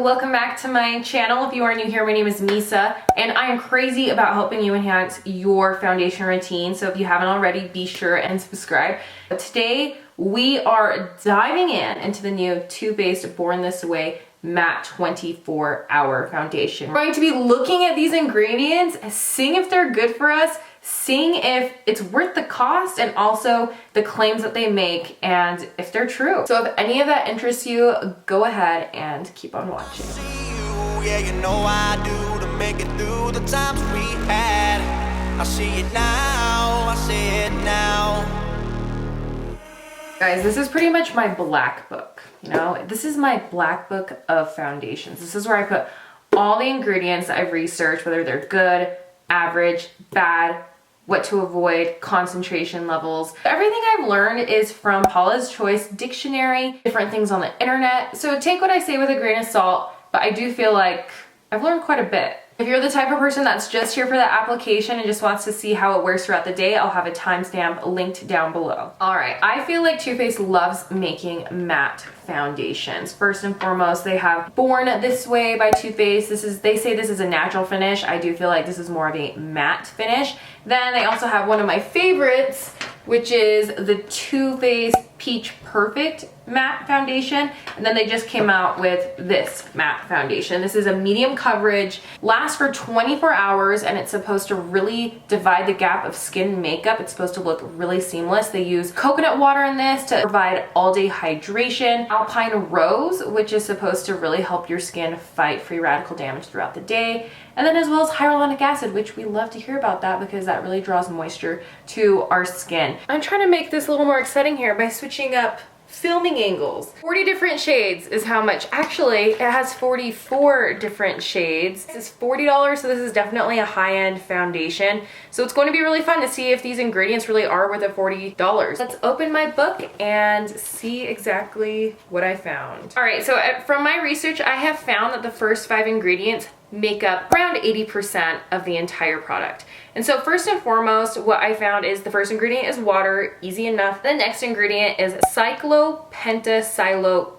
welcome back to my channel. If you are new here, my name is Misa, and I am crazy about helping you enhance your foundation routine. So if you haven't already, be sure and subscribe. But today, we are diving into the new Too Faced Born This Way Matte 24-Hour Foundation. We're going to be looking at these ingredients, seeing if they're good for us, seeing if it's worth the cost, and also the claims that they make and if they're true. So if any of that interests you, go ahead and keep on watching. Yeah, you know I do to make it through the times we had. I see it now, I see it now. Guys, this is pretty much my black book, you know? This is my black book of foundations. This is where I put all the ingredients that I've researched, whether they're good, average, bad, what to avoid, concentration levels. Everything I've learned is from Paula's Choice Dictionary, different things on the internet. So take what I say with a grain of salt, but I do feel like I've learned quite a bit. If you're the type of person that's just here for the application and just wants to see how it works throughout the day, I'll have a timestamp linked down below. All right, I feel like Too Faced loves making matte foundations. First and foremost, they have Born This Way by Too Faced. They say this is a natural finish. I do feel like this is more of a matte finish. Then they also have one of my favorites, which is the Too Faced Peach Perfect matte foundation, and then they just came out with this matte foundation. This is a medium coverage, lasts for 24 hours, and it's supposed to really divide the gap of skin and makeup. It's supposed to look really seamless. They use coconut water in this to provide all-day hydration, Alpine Rose, which is supposed to really help your skin fight free radical damage throughout the day, and then as well as hyaluronic acid, which we love to hear about that because that really draws moisture to our skin. I'm trying to make this a little more exciting here by switching up filming angles. 40 different shades is how much. Actually, it has 44 different shades. This is $40, so this is definitely a high-end foundation. So it's going to be really fun to see if these ingredients really are worth the $40. Let's open my book and see exactly what I found. All right, so from my research, I have found that the first 5 ingredients make up around 80% of the entire product. And so first and foremost, what I found is the first ingredient is water, easy enough. The next ingredient is cyclopentasiloxane.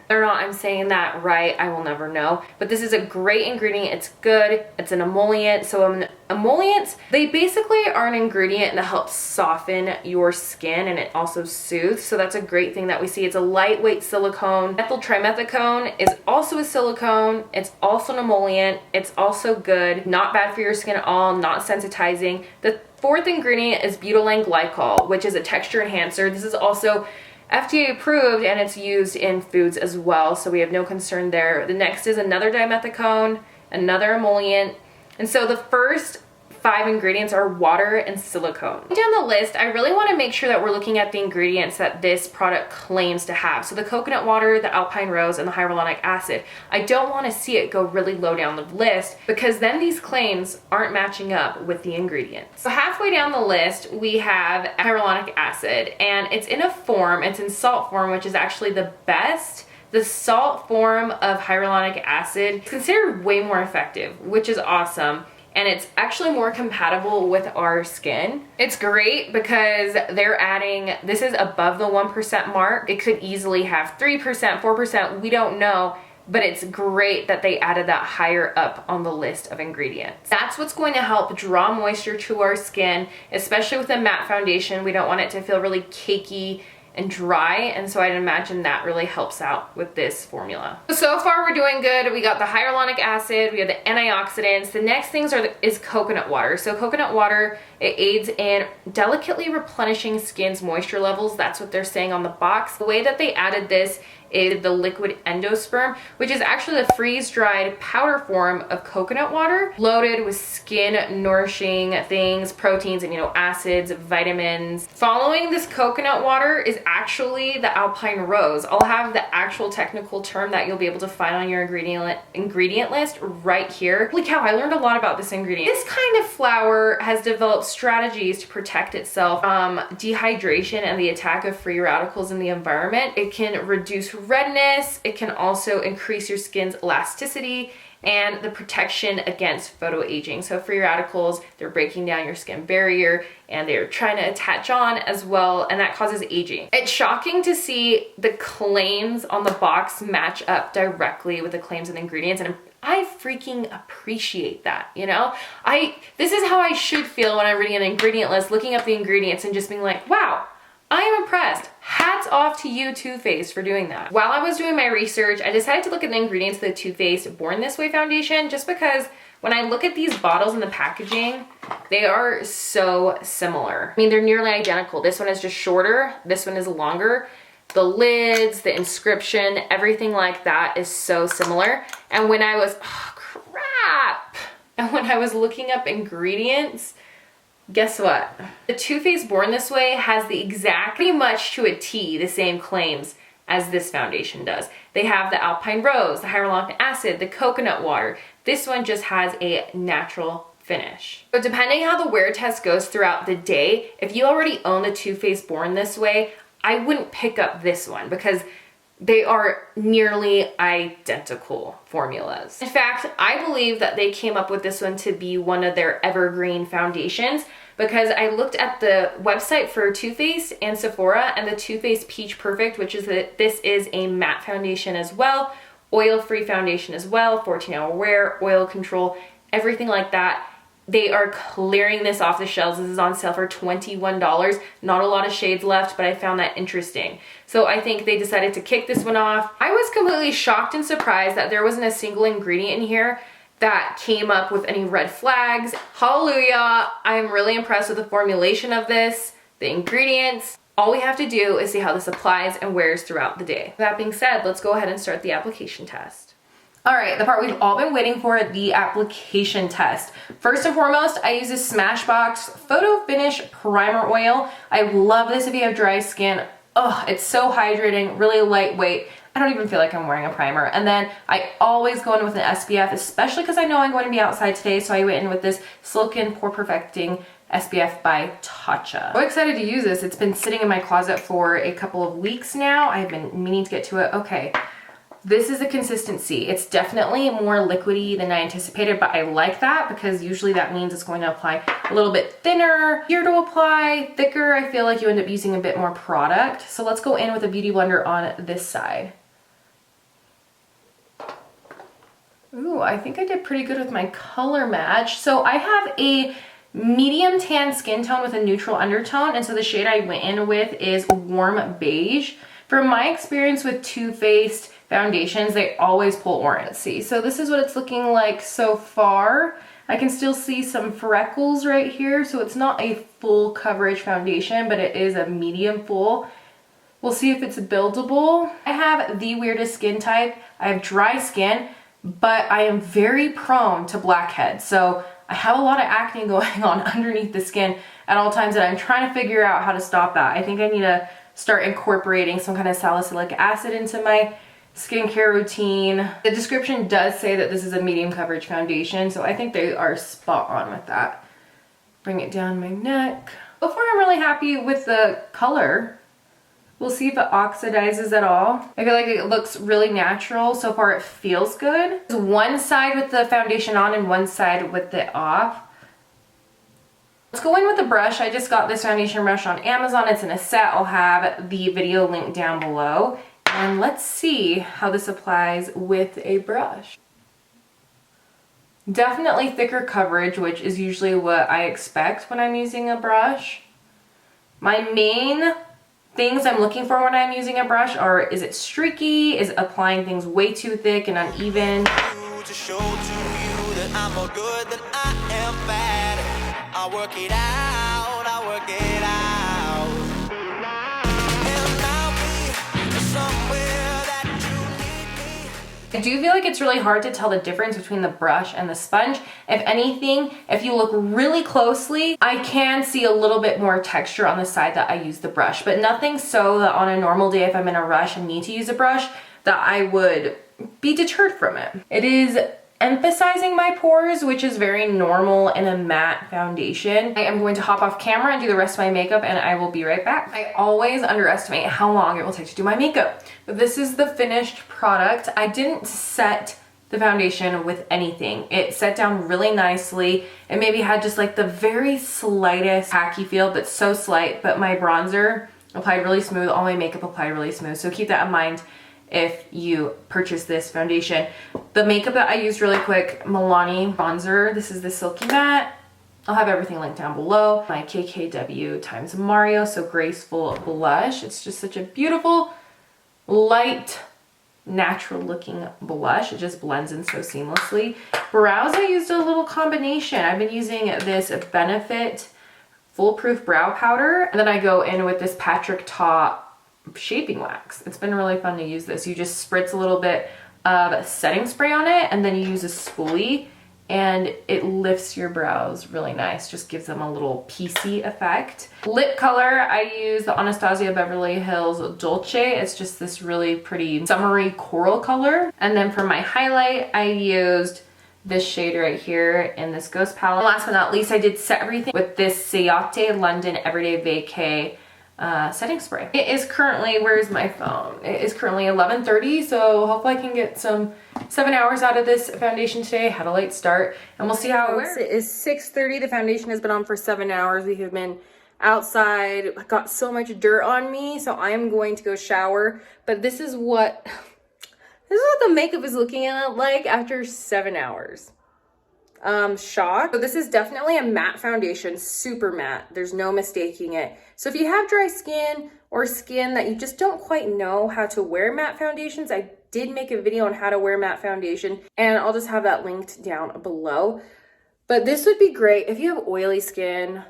Whether or not I'm saying that right, I will never know. But this is a great ingredient. It's good. It's an emolient. So emollients, they basically are an ingredient that helps soften your skin, and it also soothes. So that's a great thing that we see. It's a lightweight silicone. Methyl trimethicone is also a silicone. It's also an emolient. It's also good. Not bad for your skin at all. Not sensitizing. The fourth ingredient is butylene glycol, which is a texture enhancer. This is also FDA approved, and it's used in foods as well, so we have no concern there. The next is another dimethicone, another emollient, and so the first 5 ingredients are water and silicone. Down the list, I really want to make sure that we're looking at the ingredients that this product claims to have. So the coconut water, the Alpine Rose, and the hyaluronic acid. I don't want to see it go really low down the list because then these claims aren't matching up with the ingredients. So halfway down the list, we have hyaluronic acid, and it's in a form, it's in salt form, which is actually the best. The salt form of hyaluronic acid is considered way more effective, which is awesome. And it's actually more compatible with our skin. It's great because they're adding, this is above the 1% mark. It could easily have 3%, 4%, we don't know, but it's great that they added that higher up on the list of ingredients. That's what's going to help draw moisture to our skin, especially with a matte foundation. We don't want it to feel really cakey and dry, and so I'd imagine that really helps out with this formula. So far we're doing good. We got the hyaluronic acid, we have the antioxidants. The next things is coconut water. So coconut water, it aids in delicately replenishing skin's moisture levels. That's what they're saying on the box. The way that they added this is the liquid endosperm, which is actually the freeze-dried powder form of coconut water, loaded with skin nourishing things, proteins, amino acids, vitamins. Following this coconut water is actually the Alpine Rose. I'll have the actual technical term that you'll be able to find on your ingredient list right here. Holy cow, I learned a lot about this ingredient. This kind of flower has developed strategies to protect itself from dehydration and the attack of free radicals in the environment. It can reduce redness. It can also increase your skin's elasticity and the protection against photoaging. So free radicals, they're breaking down your skin barrier and they're trying to attach on as well, and that causes aging. It's shocking to see the claims on the box match up directly with the claims and ingredients, and I freaking appreciate that, you know? This is how I should feel when I'm reading an ingredient list, looking up the ingredients and just being like, wow, I am impressed. Hats off to you, Too Faced, for doing that. While I was doing my research, I decided to look at the ingredients of the Too Faced Born This Way foundation, just because when I look at these bottles and the packaging, they are so similar. I mean, they're nearly identical. This one is just shorter, this one is longer. The lids, the inscription, everything like that is so similar. And when I was, oh crap! And when I was looking up ingredients, guess what? The Too Faced Born This Way has the exact, pretty much to a T, the same claims as this foundation does. They have the Alpine Rose, the hyaluronic acid, the coconut water. This one just has a natural finish. But depending how the wear test goes throughout the day, if you already own the Too Faced Born This Way, I wouldn't pick up this one because they are nearly identical formulas. In fact, I believe that they came up with this one to be one of their evergreen foundations, because I looked at the website for Too Faced and Sephora, and the Too Faced Peach Perfect, which is this is a matte foundation as well, oil-free foundation as well, 14-hour wear, oil control, everything like that. They are clearing this off the shelves. This is on sale for $21. Not a lot of shades left, but I found that interesting. So I think they decided to kick this one off. I was completely shocked and surprised that there wasn't a single ingredient in here that came up with any red flags. Hallelujah. I'm really impressed with the formulation of this, the ingredients. All we have to do is see how this applies and wears throughout the day. That being said, let's go ahead and start the application test. All right, the part we've all been waiting for, the application test. First and foremost, I use this Smashbox Photo Finish Primer Oil. I love this if you have dry skin. Oh, it's so hydrating, really lightweight. I don't even feel like I'm wearing a primer. And then I always go in with an SPF, especially because I know I'm going to be outside today, so I went in with this Silicone Pore Perfecting SPF by Tatcha. So excited to use this. It's been sitting in my closet for a couple of weeks now. I've been meaning to get to it. Okay. This is the consistency. It's definitely more liquidy than I anticipated, but I like that because usually that means it's going to apply a little bit thinner. Here to apply thicker, I feel like you end up using a bit more product. So let's go in with a beauty blender on this side. Ooh, I think I did pretty good with my color match. So I have a medium tan skin tone with a neutral undertone, and so the shade I went in with is Warm Beige. From my experience with Too Faced foundations, they always pull orange. Let's see, so this is what it's looking like so far. I can still see some freckles right here, so it's not a full coverage foundation, but it is a medium full. We'll see if it's buildable. I have the weirdest skin type. I have dry skin, but I am very prone to blackheads. So I have a lot of acne going on underneath the skin at all times, and I'm trying to figure out how to stop that. I think I need to start incorporating some kind of salicylic acid into my skincare routine. The description does say that this is a medium coverage foundation, so I think they are spot on with that. Bring it down my neck. So far I'm really happy with the color. We'll see if it oxidizes at all. I feel like it looks really natural. So far it feels good. There's one side with the foundation on and one side with it off. Let's go in with the brush. I just got this foundation brush on Amazon. It's in a set. I'll have the video link down below. And let's see how this applies with a brush. Definitely thicker coverage, which is usually what I expect when I'm using a brush. My main things I'm looking for when I'm using a brush are, is it streaky? Is it applying things way too thick and uneven? To show to you that I'm more good than I am bad. I work it out, I work it out. And I'll be somewhere that you need me. I do feel like it's really hard to tell the difference between the brush and the sponge. If anything, if you look really closely, I can see a little bit more texture on the side that I use the brush, but nothing so that on a normal day, if I'm in a rush and need to use a brush, that I would be deterred from it. It is emphasizing my pores, which is very normal in a matte foundation. I am going to hop off camera and do the rest of my makeup, and I will be right back. I always underestimate how long it will take to do my makeup, but this is the finished product. I didn't set the foundation with anything. It set down really nicely. It maybe had just like the very slightest tacky feel, but so slight. But my bronzer applied really smooth, all my makeup applied really smooth. So keep that in mind if you purchase this foundation. The makeup that I used really quick, Milani bronzer. This is the Silky matte. I'll have everything linked down below. My KKW X Mario, so graceful blush. It's just such a beautiful, light, natural looking blush. It just blends in so seamlessly. Brows, I used a little combination. I've been using this Benefit Foolproof Brow Powder, and then I go in with this Patrick Ta shaping wax. It's been really fun to use this. You just spritz a little bit of setting spray on it, and then you use a spoolie, and it lifts your brows really nice. Just gives them a little piecey effect. Lip color, I use the Anastasia Beverly Hills Dolce. It's just this really pretty summery coral color. And then for my highlight, I used this shade right here in this Ghost palette. Last but not least, I did set everything with this Ciate London Everyday Vacay setting spray. It is currently, where's my phone? It is currently 11:30, so hopefully I can get some 7 hours out of this foundation today. I had a late start, and we'll see how it wears. It is 6:30. The foundation has been on for 7 hours. We have been outside. I got so much dirt on me, so I am going to go shower. But this is what the makeup is looking at like after 7 hours. Shock. So this is definitely a matte foundation, super matte. There's no mistaking it. So if you have dry skin or skin that you just don't quite know how to wear matte foundations, I did make a video on how to wear matte foundation, and I'll just have that linked down below. But this would be great if you have oily skin,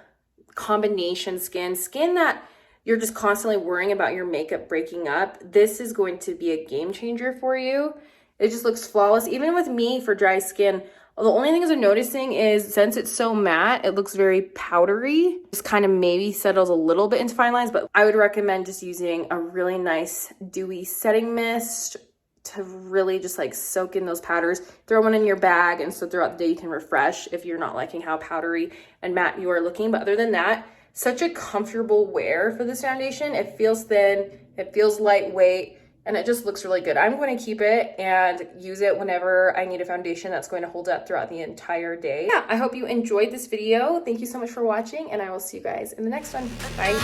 combination skin that you're just constantly worrying about your makeup breaking up. This is going to be a game changer for you. It just looks flawless. Even with me for dry skin, the only things I'm noticing is since it's so matte, it looks very powdery. Just kind of maybe settles a little bit into fine lines, but I would recommend just using a really nice dewy setting mist to really just like soak in those powders. Throw one in your bag, and so throughout the day you can refresh if you're not liking how powdery and matte you are looking. But other than that, such a comfortable wear for this foundation. It feels thin, it feels lightweight, and it just looks really good. I'm going to keep it and use it whenever I need a foundation that's going to hold up throughout the entire day. Yeah, I hope you enjoyed this video. Thank you so much for watching, and I will see you guys in the next one. Bye.